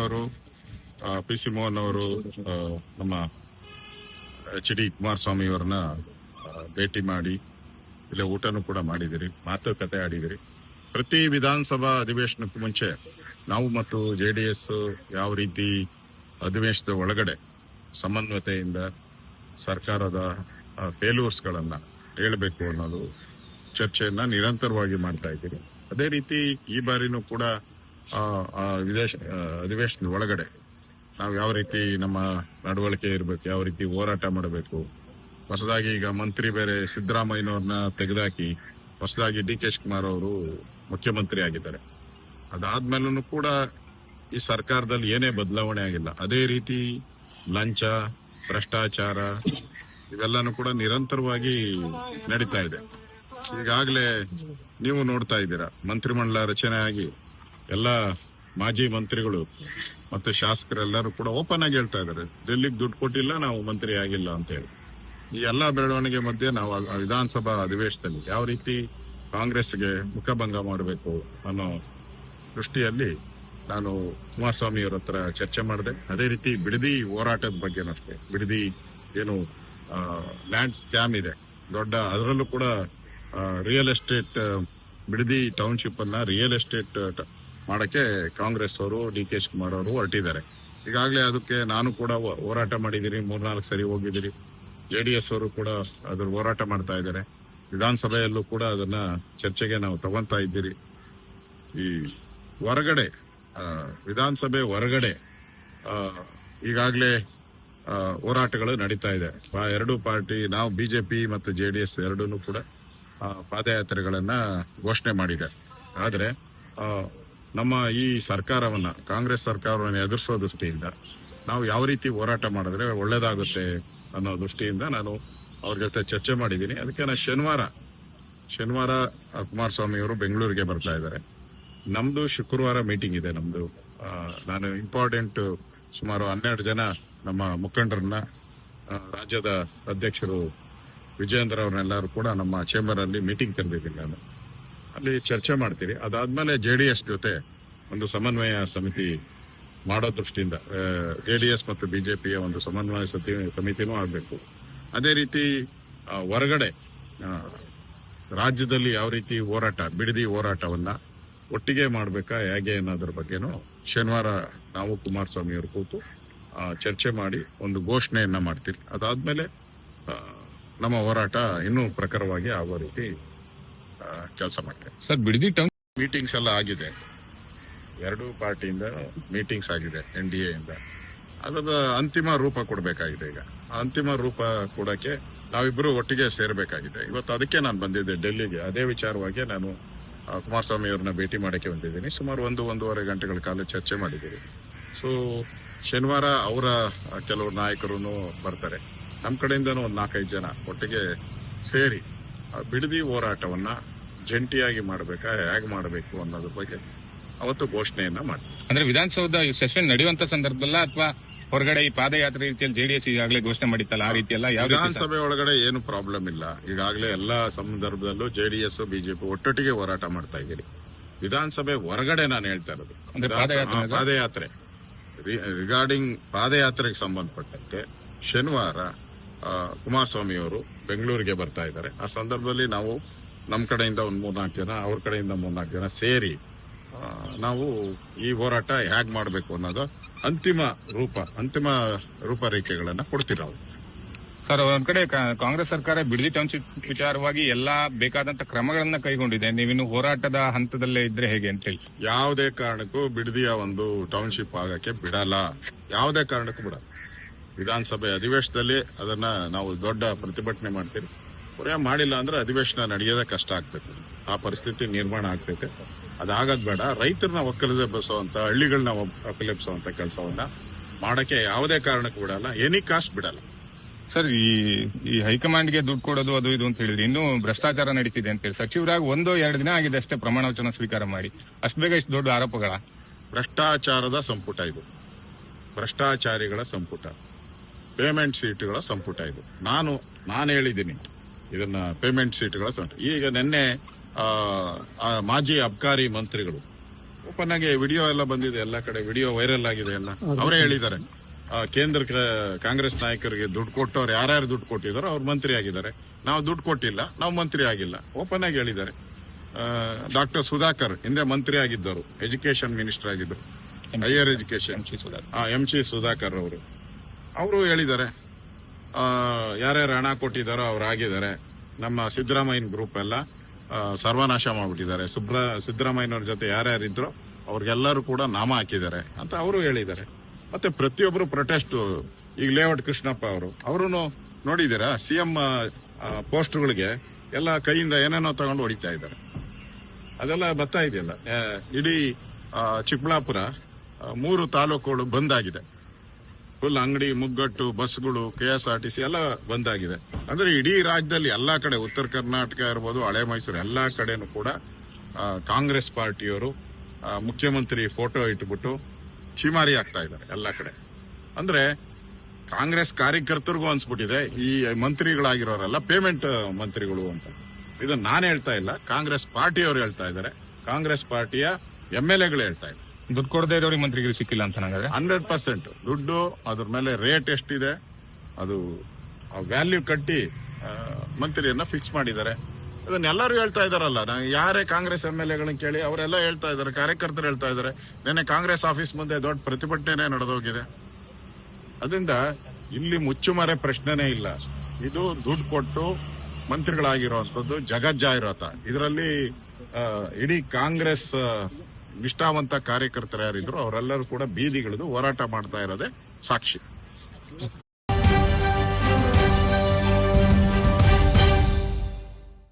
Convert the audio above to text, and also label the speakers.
Speaker 1: ಅವರು PC ಮೋಹನ್ ಅವರು ನಮ್ಮ HD ಕುಮಾರಸ್ವಾಮಿ ಅವರನ್ನ ಭೇಟಿ ಮಾಡಿ ಇಲ್ಲೇ ಊಟನೂ ಕೂಡ ಮಾಡಿದಿರಿ, ಮಾತುಕತೆ ಆಡಿದಿರಿ. ಪ್ರತಿ ವಿಧಾನಸಭಾ ಅಧಿವೇಶನಕ್ಕೂ ಮುಂಚೆ ನಾವು ಮತ್ತು JDS ಯಾವ ರೀತಿ ಅಧಿವೇಶನದ ಒಳಗಡೆ ಸಮನ್ವಯತೆಯಿಂದ ಸರ್ಕಾರದ ಫೇಲ್ಯೂರ್ಸ್ಗಳನ್ನ ಹೇಳಬೇಕು ಅನ್ನೋದು ಚರ್ಚೆಯನ್ನ ನಿರಂತರವಾಗಿ ಮಾಡ್ತಾ ಇದ್ದೀರಿ. ಅದೇ ರೀತಿ ಈ ಬಾರಿನೂ ಕೂಡ ಅಧಿವೇಶನದ ಒಳಗಡೆ ನಾವು ಯಾವ ರೀತಿ ನಮ್ಮ ನಡವಳಿಕೆ ಇರಬೇಕು, ಯಾವ ರೀತಿ ಹೋರಾಟ ಮಾಡಬೇಕು. ಹೊಸದಾಗಿ ಈಗ ಮಂತ್ರಿ ಬೇರೆ ಸಿದ್ದರಾಮಯ್ಯನವ್ರನ್ನ ತೆಗೆದಾಕಿ ಹೊಸದಾಗಿ DK ಶಿವಕುಮಾರ್ ಅವರು ಮುಖ್ಯಮಂತ್ರಿ ಆಗಿದ್ದಾರೆ. ಅದಾದ್ಮೇಲೂ ಕೂಡ ಈ ಸರ್ಕಾರದಲ್ಲಿ ಏನೇ ಬದಲಾವಣೆ ಆಗಿಲ್ಲ. ಅದೇ ರೀತಿ ಲಂಚ, ಭ್ರಷ್ಟಾಚಾರ ಇವೆಲ್ಲಾನು ಕೂಡ ನಿರಂತರವಾಗಿ ನಡೀತಾ ಇದೆ. ಈಗಾಗಲೇ ನೀವು ನೋಡ್ತಾ ಇದ್ದೀರಾ, ಮಂತ್ರಿಮಂಡಲ ರಚನೆ ಆಗಿ ಎಲ್ಲ ಮಾಜಿ ಮಂತ್ರಿಗಳು ಮತ್ತೆ ಶಾಸಕರೆಲ್ಲರೂ ಕೂಡ ಓಪನ್ ಆಗಿ ಹೇಳ್ತಾ ಇದ್ದಾರೆ, ಡೆಲ್ಲಿಗೆ ದುಡ್ಡು ಕೊಟ್ಟಿಲ್ಲ, ನಾವು ಮಂತ್ರಿ ಆಗಿಲ್ಲ ಅಂತ ಹೇಳಿ. ಈ ಎಲ್ಲ ಬೆಳವಣಿಗೆ ಮಧ್ಯೆ ನಾವು ವಿಧಾನಸಭಾ ಅಧಿವೇಶನದಲ್ಲಿ ಯಾವ ರೀತಿ ಕಾಂಗ್ರೆಸ್ಗೆ ಮುಖಭಂಗ ಮಾಡಬೇಕು ಅನ್ನೋ ದೃಷ್ಟಿಯಲ್ಲಿ ನಾನು ಕುಮಾರಸ್ವಾಮಿ ಅವರ ಹತ್ರ ಚರ್ಚೆ ಮಾಡಿದೆ. ಅದೇ ರೀತಿ ಬಿಡದಿ ಹೋರಾಟದ ಬಗ್ಗೆನೂ ಅಷ್ಟೇ. ಬಿಡದಿ ಏನು ಲ್ಯಾಂಡ್ ಸ್ಕ್ಯಾಮ್ ಇದೆ ದೊಡ್ಡ, ಅದರಲ್ಲೂ ಕೂಡ ರಿಯಲ್ ಎಸ್ಟೇಟ್ ಬಿಡದಿ ಟೌನ್ಶಿಪ್ ಅನ್ನ ರಿಯಲ್ ಎಸ್ಟೇಟ್ ಮಾಡಕ್ಕೆ ಕಾಂಗ್ರೆಸ್ ಅವರು DK ಶಿವಕುಮಾರ್ ಅವರು ಹೊರಟಿದ್ದಾರೆ. ಈಗಾಗಲೇ ಅದಕ್ಕೆ ನಾನು ಕೂಡ ಹೋರಾಟ ಮಾಡಿದ್ದೀನಿ, 3-4 ಸರಿ ಹೋಗಿದ್ದೀರಿ. JDS ಅವರು ಕೂಡ ಅದ್ರ ಹೋರಾಟ ಮಾಡ್ತಾ ಇದ್ದಾರೆ. ವಿಧಾನಸಭೆಯಲ್ಲೂ ಕೂಡ ಅದನ್ನ ಚರ್ಚೆಗೆ ನಾವು ತಗೊಂತಾ ಇದ್ದೀರಿ. ಈ ಹೊರಗಡೆ ವಿಧಾನಸಭೆ ಹೊರಗಡೆ ಈಗಾಗಲೇ ಹೋರಾಟಗಳು ನಡೀತಾ ಇದೆ. ಎರಡೂ ಪಾರ್ಟಿ, ನಾವು BJP ಮತ್ತು JDS ಎರಡೂ ಕೂಡ ಪಾದಯಾತ್ರೆಗಳನ್ನ ಘೋಷಣೆ ಮಾಡಿದೆ. ಆದ್ರೆ ನಮ್ಮ ಈ ಸರ್ಕಾರವನ್ನ, ಕಾಂಗ್ರೆಸ್ ಸರ್ಕಾರವನ್ನು ಎದುರಿಸೋ ದೃಷ್ಟಿಯಿಂದ ನಾವು ಯಾವ ರೀತಿ ಹೋರಾಟ ಮಾಡಿದ್ರೆ ಒಳ್ಳೇದಾಗುತ್ತೆ ಅನ್ನೋ ದೃಷ್ಟಿಯಿಂದ ನಾನು ಅವ್ರ ಜೊತೆ ಚರ್ಚೆ ಮಾಡಿದ್ದೀನಿ. ಅದಕ್ಕೆ ನಾನು ಶನಿವಾರ ಕುಮಾರಸ್ವಾಮಿ ಅವರು ಬೆಂಗಳೂರಿಗೆ ಬರ್ತಾ ಇದ್ದಾರೆ. ನಮ್ದು ಶುಕ್ರವಾರ ಮೀಟಿಂಗ್ ಇದೆ. ನಮ್ದು ನಾನು ಇಂಪಾರ್ಟೆಂಟ್ ಸುಮಾರು 12 ಜನ ನಮ್ಮ ಮುಖಂಡರನ್ನ, ರಾಜ್ಯದ ಅಧ್ಯಕ್ಷರು ವಿಜಯೇಂದ್ರ ಅವ್ರನ್ನೆಲ್ಲರೂ ಕೂಡ ನಮ್ಮ ಚೇಂಬರ್ ಅಲ್ಲಿ ಮೀಟಿಂಗ್ ಕರೆದಿದ್ದೀನಿ. ನಾನು ಅಲ್ಲಿ ಚರ್ಚೆ ಮಾಡ್ತೀರಿ. ಅದಾದ್ಮೇಲೆ JDS ಜೊತೆ ಒಂದು ಸಮನ್ವಯ ಸಮಿತಿ ಮಾಡೋ ದೃಷ್ಟಿಯಿಂದ JDS ಮತ್ತು BJPಯ ಒಂದು ಸಮನ್ವಯ ಸಮಿತಿನೂ ಆಗಬೇಕು. ಅದೇ ರೀತಿ ಹೊರಗಡೆ ರಾಜ್ಯದಲ್ಲಿ ಯಾವ ರೀತಿ ಹೋರಾಟ, ಬಿಡದಿ ಹೋರಾಟವನ್ನ ಒಟ್ಟಿಗೆ ಮಾಡಬೇಕಾ ಹೇಗೆ ಅನ್ನೋದ್ರ ಬಗ್ಗೆನೂ ಶನಿವಾರ ನಾವು ಕುಮಾರಸ್ವಾಮಿ ಅವರು ಕೂತು ಚರ್ಚೆ ಮಾಡಿ ಒಂದು ಘೋಷಣೆಯನ್ನ ಮಾಡ್ತೀರಿ. ಅದಾದ್ಮೇಲೆ ನಮ್ಮ ಹೋರಾಟ ಇನ್ನೂ ಪ್ರಖರವಾಗಿ ಆಗೋ ರೀತಿ ಕೆಲಸ ಮಾಡ್ತೇವೆ.
Speaker 2: ಸರ್, ಬಿಡದಿ ಟೌನ್
Speaker 1: ಮೀಟಿಂಗ್ಸ್ ಎಲ್ಲ ಆಗಿದೆ, ಎರಡೂ ಪಾರ್ಟಿಯಿಂದ ಮೀಟಿಂಗ್ಸ್ ಆಗಿದೆ, NDA ಇಂದ. ಅದರ ಅಂತಿಮ ರೂಪ ಕೊಡಬೇಕಾಗಿದೆ. ಈಗ ಅಂತಿಮ ರೂಪ ಕೊಡಕ್ಕೆ ನಾವಿಬ್ರು ಒಟ್ಟಿಗೆ ಸೇರ್ಬೇಕಾಗಿದೆ. ಇವತ್ತು ಅದಕ್ಕೆ ನಾನು ಬಂದಿದ್ದೆ ಡೆಲ್ಲಿಗೆ. ಅದೇ ವಿಚಾರವಾಗಿ ನಾನು ಕುಮಾರಸ್ವಾಮಿ ಅವ್ರನ್ನ ಭೇಟಿ ಮಾಡಕ್ಕೆ ಬಂದಿದ್ದೀನಿ. ಸುಮಾರು 1-1.5 ಗಂಟೆಗಳ ಕಾಲ ಚರ್ಚೆ ಮಾಡಿದ್ದೀವಿ. ಸೊ ಶನಿವಾರ ಅವರ ಕೆಲವು ನಾಯಕರು ಬರ್ತಾರೆ. ನಮ್ಮ ಕಡೆಯಿಂದನೂ ಒಂದು 4-5 ಜನ ಒಟ್ಟಿಗೆ ಸೇರಿ ಬಿಡದಿ ಹೋರಾಟವನ್ನ ಜಂಟಿಯಾಗಿ ಮಾಡಬೇಕಾ, ಹೇಗೆ ಮಾಡಬೇಕು ಅನ್ನೋದ್ರ ಬಗ್ಗೆ ಅವತ್ತು ಘೋಷಣೆಯನ್ನ ಮಾಡ್ತೀವಿ.
Speaker 2: ಅಂದ್ರೆ ವಿಧಾನಸೌಧ ಸೆಷನ್ ನಡೆಯುವಂತ ಸಂದರ್ಭದಲ್ಲ ಅಥವಾ ಹೊರಗಡೆ ಈ ಪಾದಯಾತ್ರೆ ರೀತಿಯಲ್ಲಿ JDS ಈಗಾಗಲೇ ಘೋಷಣೆ ಮಾಡಿತ್ತಲ್ಲ, ಆ ರೀತಿ ಎಲ್ಲ
Speaker 1: ವಿಧಾನಸಭೆ ಒಳಗಡೆ ಏನು ಪ್ರಾಬ್ಲಮ್ ಇಲ್ಲ. ಈಗಾಗಲೇ ಎಲ್ಲಾ ಸಂದರ್ಭದಲ್ಲೂ JDS BJP ಒಟ್ಟೊಟ್ಟಿಗೆ ಹೋರಾಟ ಮಾಡ್ತಾ ಇದ್ದೀರಿ. ವಿಧಾನಸಭೆ ಹೊರಗಡೆ ನಾನು ಹೇಳ್ತಾ ಇರೋದು ಪಾದಯಾತ್ರೆ. ರಿಗಾರ್ಡಿಂಗ್ ಪಾದಯಾತ್ರೆಗೆ ಸಂಬಂಧಪಟ್ಟಂತೆ ಶನಿವಾರ ಕುಮಾರಸ್ವಾಮಿ ಅವರು ಬೆಂಗಳೂರಿಗೆ ಬರ್ತಾ ಇದ್ದಾರೆ. ಆ ಸಂದರ್ಭದಲ್ಲಿ ನಾವು ನಮ್ಮ ಕಡೆಯಿಂದ ಒಂದು 3-4 ಜನ, ಅವ್ರ ಕಡೆಯಿಂದ 3-4 ಜನ ಸೇರಿ ನಾವು ಈ ಹೋರಾಟ ಹೇಗೆ ಮಾಡಬೇಕು ಅನ್ನೋದು ಅಂತಿಮ ರೂಪರೇಖೆಗಳನ್ನ ಕೊಡ್ತೀವಿ ನಾವು.
Speaker 2: ಸರ್, ಒಂದ್ ಕಡೆ ಕಾಂಗ್ರೆಸ್ ಸರ್ಕಾರ ಬಿಡದಿ ಟೌನ್ಶಿಪ್ ವಿಚಾರವಾಗಿ ಎಲ್ಲಾ ಬೇಕಾದಂತ ಕ್ರಮಗಳನ್ನ ಕೈಗೊಂಡಿದೆ. ನೀವಿನ್ನು ಹೋರಾಟದ ಹಂತದಲ್ಲೇ ಇದ್ರೆ ಹೇಗೆ ಅಂತೇಳಿ?
Speaker 1: ಯಾವುದೇ ಕಾರಣಕ್ಕೂ ಬಿಡದಿಯ ಒಂದು ಟೌನ್ಶಿಪ್ ಆಗಕ್ಕೆ ಬಿಡಲ್ಲ, ಯಾವುದೇ ಕಾರಣಕ್ಕೂ ಬಿಡಲ್ಲ. ವಿಧಾನಸಭೆ ಅಧಿವೇಶನದಲ್ಲಿ ಅದನ್ನ ನಾವು ದೊಡ್ಡ ಪ್ರತಿಭಟನೆ ಮಾಡ್ತೀವಿ. ಮಾಡಿಲ್ಲ ಅಂದ್ರೆ ಅಧಿವೇಶನ ನಡೆಯೋದೇ ಕಷ್ಟ ಆಗ್ತೈತೆ. ಆ ಪರಿಸ್ಥಿತಿ ನಿರ್ಮಾಣ ಆಗ್ತೈತೆ. ಅದಾಗದ್ ಬೇಡ. ರೈತರನ್ನ ಒಕ್ಕಲೆಬ್ಬಿಸುವಂತ, ಹಳ್ಳಿಗಳನ್ನ ಒಕ್ಕಲೆಬ್ಬಿಸುವಂತ ಕೆಲಸವನ್ನ ಮಾಡಕ್ಕೆ ಯಾವುದೇ ಕಾರಣಕ್ಕೂ ಬಿಡಲ್ಲ, ಎನಿ ಕಾಸ್ಟ್ ಬಿಡಲ್ಲ.
Speaker 2: ಸರ್, ಈ ಹೈಕಮಾಂಡ್ಗೆ ದುಡ್ಡು ಕೊಡೋದು ಅದು ಇದು ಅಂತ ಹೇಳಿದ್ರಿ. ಇನ್ನೂ ಭ್ರಷ್ಟಾಚಾರ ನಡೀತಿದೆ ಅಂತ ಹೇಳಿ ಸಚಿವರಾಗಿ 1-2 ದಿನ ಆಗಿದೆ ಅಷ್ಟೇ ಪ್ರಮಾಣ ವಚನ ಸ್ವೀಕಾರ ಮಾಡಿ. ಅಷ್ಟು ಬೇಗ ಇಷ್ಟು ದೊಡ್ಡ ಆರೋಪಗಳ?
Speaker 1: ಭ್ರಷ್ಟಾಚಾರದ ಸಂಪುಟ ಇದು, ಭ್ರಷ್ಟಾಚಾರಿಗಳ ಸಂಪುಟ, ಪೇಮೆಂಟ್ ಸೀಟ್ಗಳ ಸಂಪುಟ ಇದು. ನಾನು ಹೇಳಿದ್ದೀನಿ ಇದನ್ನ, ಪೇಮೆಂಟ್ ಸೀಟ್ಗಳ ಸಂಪುಟ. ಈಗ ನಿನ್ನೆ ಮಾಜಿ ಅಬ್ಕಾರಿ ಮಂತ್ರಿಗಳು ಓಪನ್ ಆಗಿ ವಿಡಿಯೋ ಎಲ್ಲ ಬಂದಿದೆ, ಎಲ್ಲ ಕಡೆ ವಿಡಿಯೋ ವೈರಲ್ ಆಗಿದೆ ಎಲ್ಲ. ಅವರೇ ಹೇಳಿದ್ದಾರೆ, ಕೇಂದ್ರ ಕಾಂಗ್ರೆಸ್ ನಾಯಕರಿಗೆ ದುಡ್ಡು ಕೊಟ್ಟವ್ರು ಯಾರ್ಯಾರು ದುಡ್ಡು ಕೊಟ್ಟಿದಾರೋ ಅವ್ರು ಮಂತ್ರಿ ಆಗಿದ್ದಾರೆ, ನಾವು ದುಡ್ಡು ಕೊಟ್ಟಿಲ್ಲ, ನಾವು ಮಂತ್ರಿ ಆಗಿಲ್ಲ, ಓಪನ್ ಆಗಿ ಹೇಳಿದ್ದಾರೆ. ಡಾಕ್ಟರ್ ಸುಧಾಕರ್ ಹಿಂದೆ ಮಂತ್ರಿ ಆಗಿದ್ದರು, ಎಜುಕೇಶನ್ ಮಿನಿಸ್ಟರ್ ಆಗಿದ್ರು, ಹೈಯರ್ ಎಜುಕೇಶನ್, ಎಂ.ಸಿ. ಸುಧಾಕರ್ ಅವರು ಹೇಳಿದ್ದಾರೆ, ಯಾರ್ಯಾರು ಹಣ ಕೊಟ್ಟಿದ್ದಾರೋ ಅವ್ರು ಆಗಿದ್ದಾರೆ. ನಮ್ಮ ಸಿದ್ದರಾಮಯ್ಯನ ಗ್ರೂಪ್ ಎಲ್ಲ ಸರ್ವನಾಶ ಮಾಡ್ಬಿಟ್ಟಿದ್ದಾರೆ. ಸಿದ್ದರಾಮಯ್ಯನವ್ರ ಜೊತೆ ಯಾರ್ಯಾರಿದ್ರು ಅವ್ರಿಗೆಲ್ಲರೂ ಕೂಡ ನಾಮ ಹಾಕಿದ್ದಾರೆ ಅಂತ ಅವರು ಹೇಳಿದ್ದಾರೆ. ಮತ್ತೆ ಪ್ರತಿಯೊಬ್ಬರು ಪ್ರೊಟೆಸ್ಟ್, ಈಗ ಲೇಔಟ್ ಕೃಷ್ಣಪ್ಪ ಅವರು ನೋಡಿದ್ದೀರಾ, ಸಿಎಂ ಪೋಸ್ಟ್ಗಳಿಗೆ ಎಲ್ಲ ಕೈಯಿಂದ ಏನೇನೋ ತಗೊಂಡು ಹೊಡಿತಾ ಇದ್ದಾರೆ. ಅದೆಲ್ಲ ಬರ್ತಾ ಇದೆಯಲ್ಲ. ಇಡೀ ಚಿಕ್ಕಬಳ್ಳಾಪುರ 3 ತಾಲೂಕುಗಳು ಬಂದ್ ಆಗಿದೆ. ಫುಲ್ ಅಂಗಡಿ ಮುಗ್ಗಟ್ಟು, ಬಸ್ಗಳು, KSRTC ಎಲ್ಲ ಬಂದ್ ಆಗಿದೆ. ಅಂದ್ರೆ ಇಡೀ ರಾಜ್ಯದಲ್ಲಿ ಎಲ್ಲಾ ಕಡೆ, ಉತ್ತರ ಕರ್ನಾಟಕ ಇರ್ಬೋದು, ಹಳೆ ಮೈಸೂರು, ಎಲ್ಲಾ ಕಡೆನೂ ಕೂಡ ಕಾಂಗ್ರೆಸ್ ಪಾರ್ಟಿಯವರು ಮುಖ್ಯಮಂತ್ರಿ ಫೋಟೋ ಇಟ್ಬಿಟ್ಟು ಚಿಮಾರಿ ಆಗ್ತಾ ಇದ್ದಾರೆ ಎಲ್ಲಾ ಕಡೆ. ಅಂದ್ರೆ ಕಾಂಗ್ರೆಸ್ ಕಾರ್ಯಕರ್ತರಿಗೂ ಅನ್ಸ್ಬಿಟ್ಟಿದೆ ಈ ಮಂತ್ರಿಗಳಾಗಿರೋರೆಲ್ಲ ಪೇಮೆಂಟ್ ಮಂತ್ರಿಗಳು ಅಂತ. ಇದನ್ನ ನಾನು ಹೇಳ್ತಾ ಇಲ್ಲ, ಕಾಂಗ್ರೆಸ್ ಪಾರ್ಟಿಯವರು ಹೇಳ್ತಾ ಇದ್ದಾರೆ, ಕಾಂಗ್ರೆಸ್ ಪಾರ್ಟಿಯ MLAಗಳು ಹೇಳ್ತಾ ಇದ್ದಾರೆ.
Speaker 2: ದುಡ್ಡು ಕೊಡದೇ ಇರೋರಿಗೆ ಮಂತ್ರಿಗಳು ಸಿಕ್ಕಿಲ್ಲ ಅಂತ ನಂಗಾದ್ರೆ
Speaker 1: 100% ದುಡ್ಡು, ಅದ್ರ ಮೇಲೆ ರೇಟ್ ಎಷ್ಟಿದೆ ಅದು ವ್ಯಾಲ್ಯೂ ಕಟ್ಟಿ ಮಂತ್ರಿಯನ್ನ ಫಿಕ್ಸ್ ಮಾಡಿದ್ದಾರೆ. ಇದನ್ನೆಲ್ಲರೂ ಹೇಳ್ತಾ ಇದಾರಲ್ಲ. ಯಾರೇ ಕಾಂಗ್ರೆಸ್ MLAಗಳನ್ನ ಕೇಳಿ ಅವರೆಲ್ಲ ಹೇಳ್ತಾ ಇದ್ದಾರೆ, ಕಾರ್ಯಕರ್ತರು ಹೇಳ್ತಾ ಇದ್ದಾರೆ. ನಿನ್ನೆ ಕಾಂಗ್ರೆಸ್ ಆಫೀಸ್ ಮುಂದೆ ದೊಡ್ಡ ಪ್ರತಿಭಟನೆ ನಡೆದೋಗಿದೆ. ಅದರಿಂದ ಇಲ್ಲಿ ಮುಚ್ಚುಮರೆ ಪ್ರಶ್ನೆನೇ ಇಲ್ಲ. ಇದು ದುಡ್ಡು ಕೊಟ್ಟು ಮಂತ್ರಿಗಳಾಗಿರುವಂತದ್ದು ಜಗಜ್ಜಾಹಿರಾತ. ಇದರಲ್ಲಿ ಇಡೀ ಕಾಂಗ್ರೆಸ್ ನಿಷ್ಠಾವಂತ ಕಾರ್ಯಕರ್ತರು ಯಾರಿದ್ರು ಅವರೆಲ್ಲರೂ ಕೂಡ ಬೀದಿಗಿಳಿದು ಹೋರಾಟ ಮಾಡ್ತಾ ಇರೋದೇ ಸಾಕ್ಷಿ.